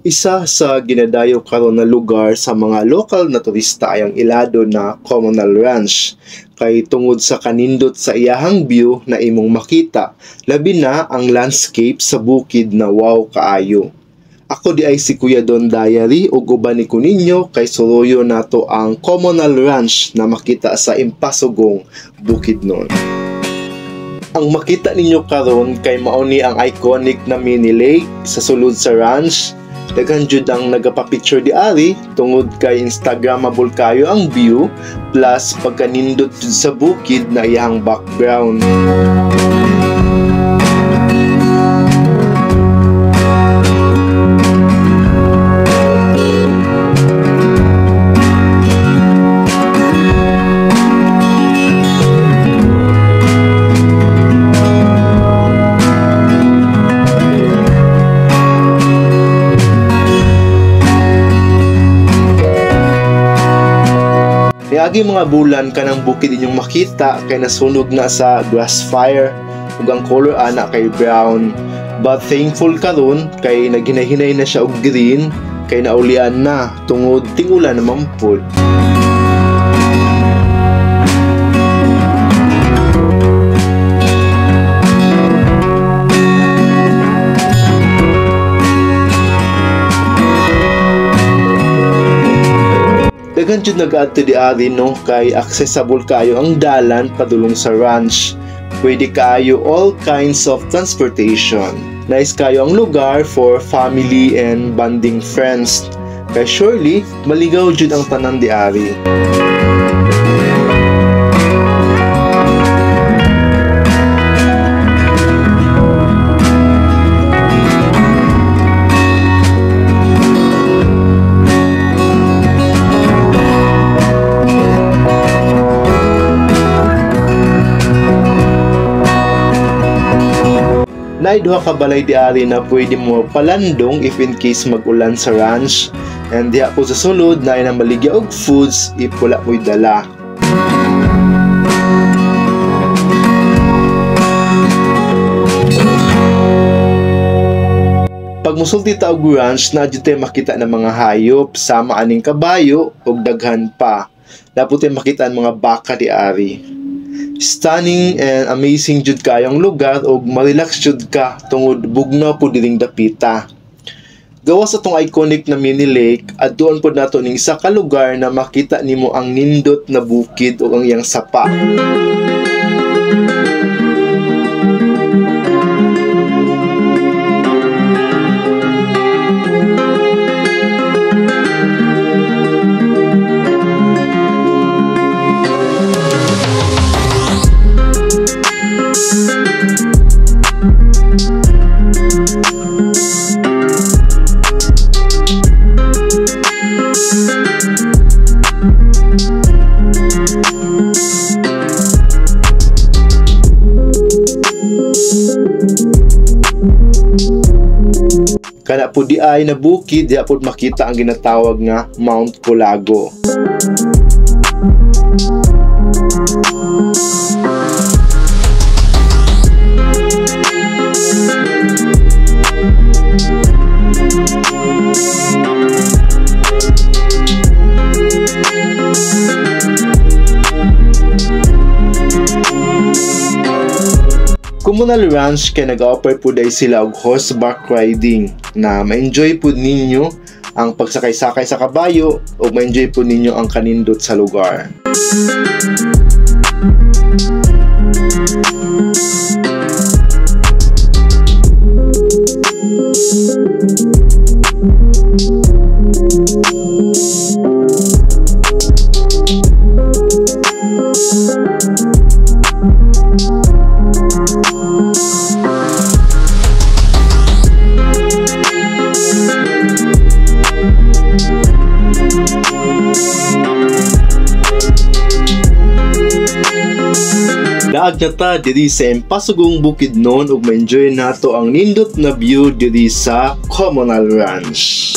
Isa sa ginadayo karon na lugar sa mga lokal na turista ay ang ilado na Comunal Ranch. Kay tungod sa kanindot sa iyahang view na imong makita, labi na ang landscape sa bukid na wow kaayo. Ako di ay si Kuya Don Diary ug uban ni kuninyo kay suruyo nato ang Comunal Ranch na makita sa Impasugong, Bukidnon. Ang makita ninyo karon kay mauni ang iconic na mini lake sa sulod sa ranch. Daghan jud ang nagapapicture di ari tungod kay instagramable kayo ang view plus pagkanindot jud sa bukid na iyang background. Niagi mga bulan kanang bukid inyong makita kay nasunog na sa grass fire ug ang color ana kay brown, but thankful karon kay naghinay-hinay na siya og green kay naulian na tungod tingulan naman pod. Daghan jud nag-adto di ari no kay accessible kayo ang dalan padulong sa ranch. Pwede kayo all kinds of transportation. Nice kayo ang lugar for family and bonding friends. Kay surely maligaw jud ang tanan di ari. Naay duha ka balay di ari na pwede mo palandong if in case mag-ulan sa ranch, and diha po sa sulod na na maligya og foods if wala mo'y dala. Pag musulti ta og ranch na jud tay makita ng mga hayop sama aning kabayo ug daghan pa. Dapat tay makita ang mga baka di ari. Stunning and amazing jud kayong lugar ug ma-relax jud ka tungod bugnaw po diring dapita. Gawas sa tong iconic na mini lake, adtuon pod nato ning isa ka lugar na makita nimo ang nindot na bukid ug ang iyang sapa. Kana po di ay na bukid, diha po makita ang ginatawag nga Mount Colago. Comunal Ranch kay nag-offer po dahil sila og horseback riding na ma-enjoy po ninyo ang pagsakay-sakay sa kabayo o ma-enjoy po ninyo ang kanindot sa lugar. Daag na ta diri sa Impasugong Bukidnon ug ma-enjoy nato ang nindot na view diri sa Comunal Ranch.